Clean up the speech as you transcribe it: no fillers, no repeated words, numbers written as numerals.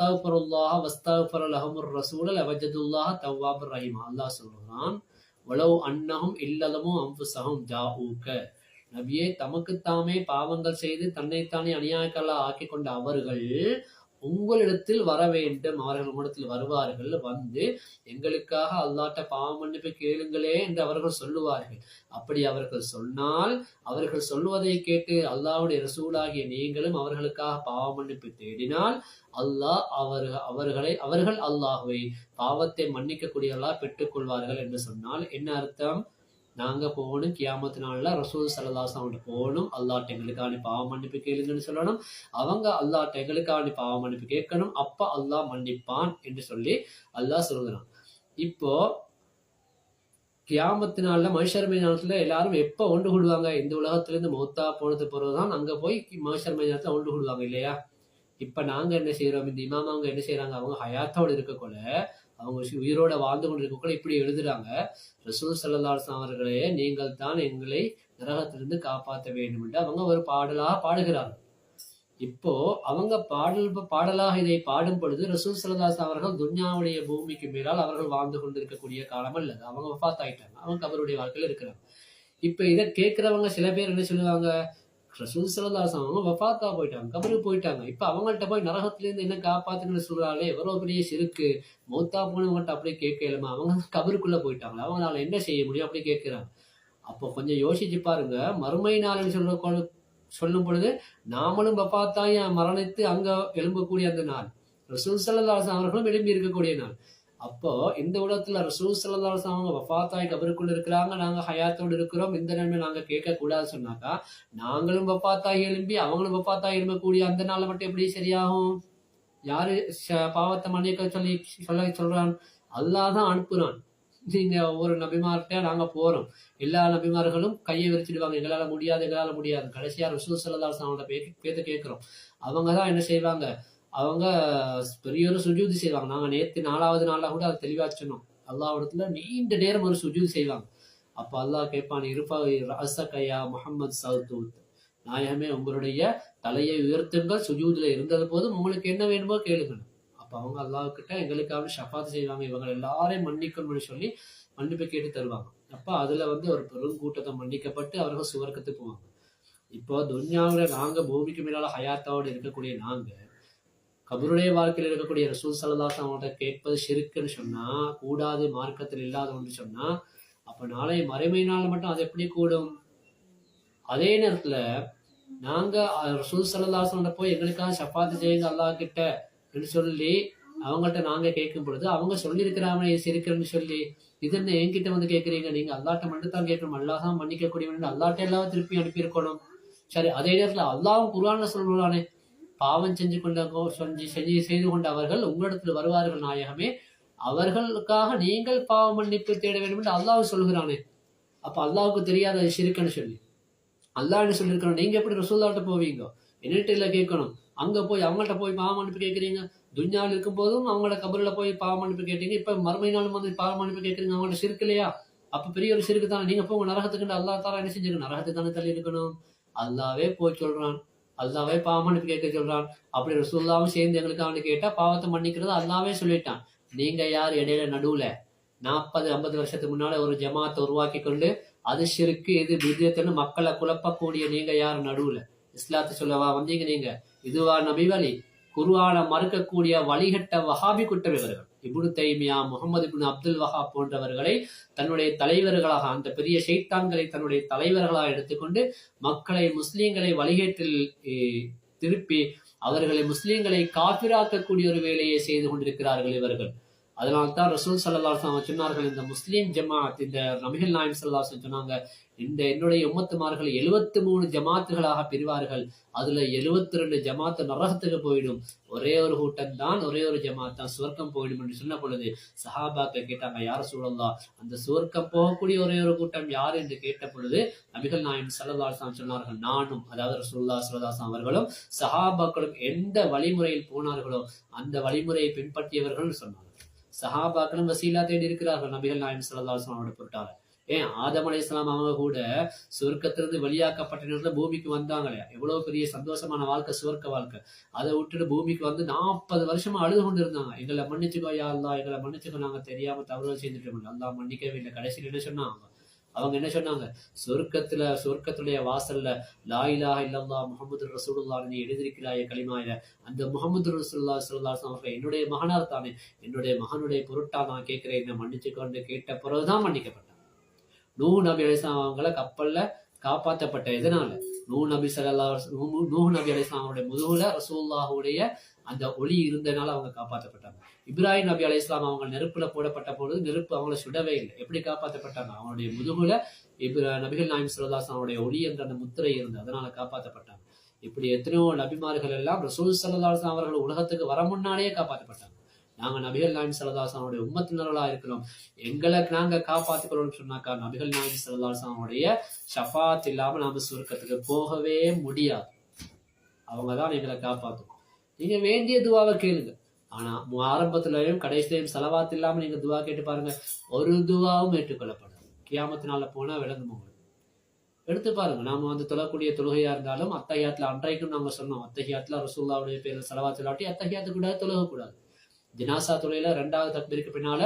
தஸ்தக்ஃபிருல்லாஹ வஸ்தக்ஃபர லஹுமுர் ரசூல லவஜதுல்லாஹ தவ்வாபுர் ரஹீம். அல்லாஹ் சொல்றான், வலவ் அன்னஹும் இல்லலமு அன்ஃபுஸஹும் ஜாஊக. நபியே, தமக்குத்தாமே பாவங்கள் செய்து தன்னைத்தானே அநியாயக்கல்லா ஆக்கி கொண்ட அவர்கள் உங்களிடத்தில் வர வேண்டும், அவர்கள் உங்களிடத்தில் வருவார்கள், வந்து எங்களுக்காக அல்லாஹ்ட்ட பாவ மன்னிப்பு கேளுங்களே என்று அவர்கள் சொல்லுவார்கள். அப்படி அவர்கள் சொன்னால், அவர்கள் சொல்லுவதை கேட்டு அல்லாஹ்வுடைய ரசூலாகிய நீங்களும் அவர்களுக்காக பாவ மன்னிப்பு தேடினால், அல்லாஹ் அவர்கள் அல்லாஹ்வை பாவத்தை மன்னிக்கக்கூடியவர்களாக பெற்றுக் கொள்வார்கள் என்று சொன்னால் என்ன அர்த்தம்? நாங்க போகணும், கியாமத்து நாள்ல ரசூல் ஸல்லல்லாஹு அலைஹி வஸல்லம் போகணும், அல்லாஹ்ட்ட எங்களுக்காண்டி பாவ மன்னிப்பு கேளுங்கன்னு சொல்லணும். அவங்க அல்லாஹ்ட்ட எங்களுக்காண்டி பாவ மன்னிப்பு கேட்கணும். அப்ப அல்லாஹ் மன்னிப்பான் என்று சொல்லி அல்லாஹ் சொல்கிறான். இப்போ கியாமத்து நாள்ல மஹ்ஷர் மைதானத்துல எல்லாரும் எப்ப ஒன்று கூடுவாங்க? இந்த உலகத்துல இருந்து மௌத்தா போனது பிறகுதான் அங்க போய் மஹ்ஷர் மைதானத்துல ஒன்று கூடுவாங்க இல்லையா? இப்ப நாங்க என்ன செய்யறோம்? இந்த இமாம் அவங்க என்ன செய்யறாங்க? அவங்க ஹயாத்தோடு இருக்கக்குள்ள, அவங்க உயிரோட வாழ்ந்து கொண்டு இருக்கக்குள்ள இப்படி எழுதுறாங்க, ரசூல் ஸல்லல்லாஹு அலைஹி வஸல்லம் அவர்களே, நீங்கள் தான் எங்களை நரகத்திலிருந்து காப்பாற்ற வேண்டும் என்று அவங்க ஒரு பாடலாக பாடுகிறார்கள். இப்போ அவங்க பாடலாக இதை பாடும் பொழுது ரசூல் ஸல்லல்லாஹு அலைஹி வஸல்லம் அவர்கள் துன்யாவுடைய பூமிக்கு மேலால் அவர்கள் வாழ்ந்து கொண்டிருக்கக்கூடிய காலம் அல்ல, அவங்க வஃபாத் ஆயிட்டாங்க, அவங்க கபருடைய வாழ்க்கையில இருக்கிறாங்க. இப்ப இதை கேட்கிறவங்க சில பேர் என்ன சொல்லுவாங்க? ரசூல் ஸல்லல்லாஹு அலைஹி வஸல்லம் வஃபாத்தா போயிட்டாங்க, கபருக்கு போயிட்டாங்க, இப்ப அவங்கள்ட்ட போய் நரகத்திலிருந்து என்ன காப்பாத்துன்னு சொல்றாங்களே, எவ்வளவு பெரிய சிறுக்கு, மௌத்தா போனவங்கள்ட்ட அப்படியே கேட்கலாமா? அவங்க கபருக்குள்ள போயிட்டாங்க, அவங்களால என்ன செய்ய முடியும்? அப்படி கேட்கிறாங்க. அப்போ கொஞ்சம் யோசிச்சு பாருங்க, மறுமை நாள் சொல்லும் பொழுது நாமளும் வஃபாத்தாய் மரணித்து அங்க எழும்பக்கூடிய அந்த நாள், ரசூல் ஸல்லல்லாஹு அலைஹி வஸல்லம் அவர்களும் எழும்பி இருக்கக்கூடிய நாள். அப்போ இந்த உலகத்துல ரசூல் ஸல்லல்லாஹு அலைஹி வஸல்லம் வஃபாத்தாய் கபருக்குள்ள இருக்கிறாங்க, நாங்க ஹயாத்தோடு இருக்கிறோம், இந்த நன்மை நாங்க கேட்க கூடாது சொன்னாக்கா, நாங்களும் வஃபாத்தாய் எழும்பி அவங்களும் வஃபாத்தாய் எழும்பக்கூடிய அந்த நாள்ல மட்டும் எப்படி சரியாகும்? யாரு பாவத்தை மன்னிக்க சொல்றான்? அல்லாஹ் தான் அனுப்புறான். நீங்க ஒவ்வொரு நபிமார்கிட்ட நாங்க போறோம், எல்லா நபிமார்களும் கையை விரிச்சிடுவாங்க, எங்களால முடியாது. கடைசியா ரசூல் ஸல்லல்லாஹு அலைஹி வஸல்லம் பேத்த கேட்கிறோம். அவங்கதான் என்ன செய்வாங்க? அவங்க பெரிய ஒரு சுஜூது செய்வாங்க. நாங்க நேற்று 4வது நாள்ல கூட அதை தெளிவா சொன்னோம். அல்லாஹ் இடத்துல நீண்ட நேரம் ஒரு சுஜூது செய்வாங்க. அப்ப அல்லாஹ் கேட்பான், இருஃபா ரஅஸக முஹம்மது ஸல்லல்லாஹு, நாயகமே உங்களுடைய தலையை உயர்த்துங்கள், சுஜூதுல இருந்தது போதும், உங்களுக்கு என்ன வேணுமோ கேளுங்க. அப்ப அவங்க அல்லாஹ் கிட்ட எங்களுக்காக ஷஃபாத் செய்வாங்க, இவங்க எல்லாரையும் மன்னிக்கணும்னு சொல்லி மன்னிப்பு கேட்டு தருவாங்க. அப்ப அதுல ஒரு பெரும் கூட்டத்தை மன்னிக்கப்பட்டு அவர்கள் சுவர்க்கத்துக்கு போவாங்க. இப்போ துன்யாவுல நாங்க பூமிக்கு மேலால ஹயாத்தோடு இருக்கக்கூடிய நாங்க கபருடைய வாழ்க்கையில் இருக்கக்கூடிய ரசூல் ஸல்லல்லாஹு அலைஹி வஸல்லம் கேட்பது ஷிர்க்குன்னு சொன்னா, கூடாது, மார்க்கத்தில் இல்லாத ஒன்று சொன்னா, அப்ப நாளை மறுமை நாள் மட்டும் அது எப்படி கூடும்? அதே நேரத்துல நாங்க ரசூல் ஸல்லல்லாஹு அலைஹி வஸல்லம் போய் எங்களுக்காக ஷஃபாத் செய்யுங்க அல்லாஹ் கிட்ட என்று சொல்லி அவங்கள்ட்ட நாங்க கேட்கும் பொழுது அவங்க சொல்லியிருக்கிறாங்க சிரிக்கிறன்னு சொல்லி, இது என்ன என்கிட்ட வந்து கேட்கறீங்க? நீங்க அல்லாஹ்ட்ட மட்டும் தான் கேட்கணும், அல்லாஹ் தான் மன்னிக்கக்கூடியவன், அல்லாஹ்ட்ட எல்லாம் திருப்பி அனுப்பி இருக்கணும். சரி, அதே நேரத்துல அல்லாஹ்வும் குர்ஆன்ல சொல்றானே, பாவம் செய்து கொண்ட அவர்கள் உங்களிடத்தில் வருவார்கள் நாயகமே, அவர்களுக்காக நீங்கள் பாவ மன்னிப்பு தேட வேண்டும் என்று அல்லாஹ் சொல்கிறானே. அப்ப அல்லாஹ்வுக்கு தெரியாத ஷிர்க்குன்னு சொல்லி அல்லாஹ் என்ன சொல்லியிருக்கணும்? நீங்க எப்படி ரசூலுல்லாஹ்ட்ட போவீங்க? என்னட்ட இல்ல கேட்கணும், அங்க போய் அவங்கள்ட்ட போய் பாவ மன்னிப்பு கேட்கறீங்க. துன்யாவில் இருக்கும் போதும் அவங்களோட கபர்ல போய் பாவ மன்னிப்பு கேட்டீங்க, இப்ப மறுமை நாளும் வந்து பாவ மன்னிப்பு கேட்கறீங்க, அவங்கள்ட்ட ஷிர்க் இல்லையா? அப்ப பெரிய ஒரு ஷிர்க்கு தானே. நீங்க போங்க நரகத்துக்கு, அல்லாஹ் தாலா என்ன செஞ்சிருக்க? நரகத்துக்கு தானே தள்ளி இருக்கணும். அல்லாவே போய் சொல்றான், அல்லாவே பாவ மன்னிப்பு கேட்க சொல்றான். அப்படி ரசூலுல்லாஹ்வும் சேர்ந்து எங்களுக்கு அவனு கேட்டா பாவத்தை மன்னிக்கிறது அல்லாவே சொல்லிட்டான். நீங்க யார் இடையில நடுவுல 40-50 வருஷத்துக்கு முன்னால ஒரு ஜமாத்தை உருவாக்கி கொண்டு அது ஷிர்க்கு இது பித்அத்னு மக்களை குழப்பக்கூடிய நீங்க யார் நடுவுல? இஸ்லாத்தை சொல்லவா வந்தீங்க நீங்க? இதுவா நபி வழி? குர்ஆனை மறுக்கக்கூடிய வழிகட்ட வஹாபி குற்றவர்கள் இப்னு தைமியா, முஹம்மது இப்னு அப்துல் வஹாப் போன்றவர்களை தன்னுடைய தலைவர்களாக, அந்த பெரிய ஷைத்தான்களை தன்னுடைய தலைவர்களாக எடுத்துக்கொண்டு மக்களை முஸ்லீம்களை வழிகேட்டில் திருப்பி அவர்களை முஸ்லீம்களை காபிராக்கக்கூடிய ஒரு வேலையை செய்து கொண்டிருக்கிறார்கள் இவர்கள். அதனால்தான் ரசூல் ஸல்லல்லாஹு அலைஹி வஸல்லம் சொன்னார்கள், இந்த முஸ்லீம் ஜமாத், இந்த நபிகள் நாயகம் ஸல்லல்லாஹு அலைஹி வஸல்லம் சொன்னாங்க, இந்த என்னுடைய உம்மத்துமார்கள் 73 ஜமாத்துகளாக பிரிவார்கள், அதுல 72 ஜமாத்து நரகத்துக்கு போயிடும், ஒரே ஒரு கூட்டம் தான், ஒரே ஒரு ஜமாத் தான் சுவர்க்கம் போயிடும் என்று சொன்ன பொழுது சஹாபாக்கள் கேட்டாங்க, யார் ரசூலல்லாஹ், அந்த சுவர்க்கம் போகக்கூடிய ஒரே ஒரு கூட்டம் யார் என்று கேட்ட பொழுது நபிகள் நாயகம் ஸல்லல்லாஹு அலைஹி வஸல்லம் சொன்னார்கள், நானும், அதாவது ரசூலுல்லாஹ் ஸல்லல்லாஹு அலைஹி வஸல்லம் அவர்களும் சஹாபாக்களும் எந்த வழிமுறையில் போனார்களோ அந்த வழிமுறையை பின்பற்றியவர்கள் சொன்னார்கள். சஹாபாக்களும் வசீலா தேடி இருக்கிறார்கள் நபிகள் நாயகம் ஸல்லல்லாஹு அலைஹி வஸல்லம் பொருட்டாக. ஏன் ஆதம் அலைஹிஸ்ஸலாம் அவங்க கூட சொர்க்கத்திலிருந்து வெளியாக்கப்பட்ட நேரத்துல பூமிக்கு வந்தாங்களே, எவ்வளவு பெரிய சந்தோஷமான வாழ்க்கை, சுவர்க்க வாழ்க்கை. அதை விட்டுட்டு பூமிக்கு வந்து 40 வருஷமா அழுது கொண்டு இருந்தாங்க. எங்களை மன்னிச்சுக்கோ யா அல்லாஹ், எங்களை மன்னிச்சுக்கோ, நாங்க தெரியாம தவறு செஞ்சுட்டோம். அல்லாஹ் மன்னிக்கவே இல்லை. கடைசியில் என்ன சொன்னாங்க? அவங்க என்ன சொன்னாங்க? சொர்க்கத்துடைய வாசல்ல லா இலாஹ இல்லல்லாஹ் முஹம்மது ரசூலுல்லாஹ் நீ எழுதியிருக்கிறாய கலிமாயில, அந்த முஹம்மது ரசூலுல்லாஹ் ஸல்லல்லாஹு அலைஹி வஸல்லம் என்னுடைய மகனார் தானே, என்னுடைய மகனுடைய பொருட்டா நான் கேட்கிறேன், என்ன மன்னிச்சுக்கொண்டு கேட்ட பிறகுதான் மன்னிக்கப்பட்டாங்க. நூஹ் நபி அலைஹிஸ்ஸலாம் அவங்கள கப்பல்ல காப்பாற்றப்பட்ட எதனால? நூஹ் நபி அலைஹிஸ்ஸலாம் அவருடைய முதுகுல ரசூலுல்லாஹுடைய அந்த ஒளி இருந்தனால அவங்க காப்பாற்றப்பட்டாங்க. இப்ராஹிம் நபி அலைஹிஸ்ஸலாம் அவங்க நெருப்புல போடப்பட்ட பொழுது நெருப்பு அவங்கள சுடவே இல்லை. எப்படி காப்பாற்றப்பட்டாங்க? அவங்களுடைய முதுகுல நபிகள் நாயகம் ஸல்லல்லாஹு அலைஹி வஸல்லம் அவருடைய ஒளி என்ற அந்த முத்திரை இருந்தது, அதனால காப்பாற்றப்பட்டாங்க. இப்படி எத்தனையோ நபிமார்கள் எல்லாம் ரசூல் ஸல்லல்லாஹு அலைஹி வஸல்லம் அவர்கள் உலகத்துக்கு வர முன்னாடியே காப்பாற்றப்பட்டாங்க. நாங்க நபிகள் நாயகம் ஸல்லல்லாஹு அலைஹி வஸல்லம் அவருடைய உம்மத்தினர்களா இருக்கிறோம், எங்களுக்கு நாங்க காப்பாற்றிக்கொள்ளணும்னு சொன்னாக்கா நபிகள் நாயகம் ஸல்லல்லாஹு அலைஹி வஸல்லம் அவருடைய ஷஃபாத் இல்லாம நாம சுவர்க்கத்துக்கு போகவே முடியாது. அவங்கதான் எங்களை காப்பாற்றும். நீங்க வேண்டிய துவாவை கேளுங்க. ஆனா ஆரம்பத்திலையும் கடைசியிலையும் ஸலவாத் இல்லாம நீங்க துவா கேட்டு பாருங்க, ஒரு துவாவும் ஏற்றுக்கொள்ளப்படாது. கியாமத்தினால போனா விளங்குமா? எடுத்து பாருங்க. நாம வந்து தொழக்கூடிய தொழுகையா இருந்தாலும் அத்தஹியாத்துல அன்றைக்கும் நாங்க சொன்னோம், அத்தஹியாத்துல ரசூலுல்லாஹ்வுடைய பேர்ல ஸலவாத் இல்லாட்டி அத்தஹியாத்து கூட தொழுக கூடாது. ஜனாசா தொழுகையில 2வது தக்பீருக்கு பின்னால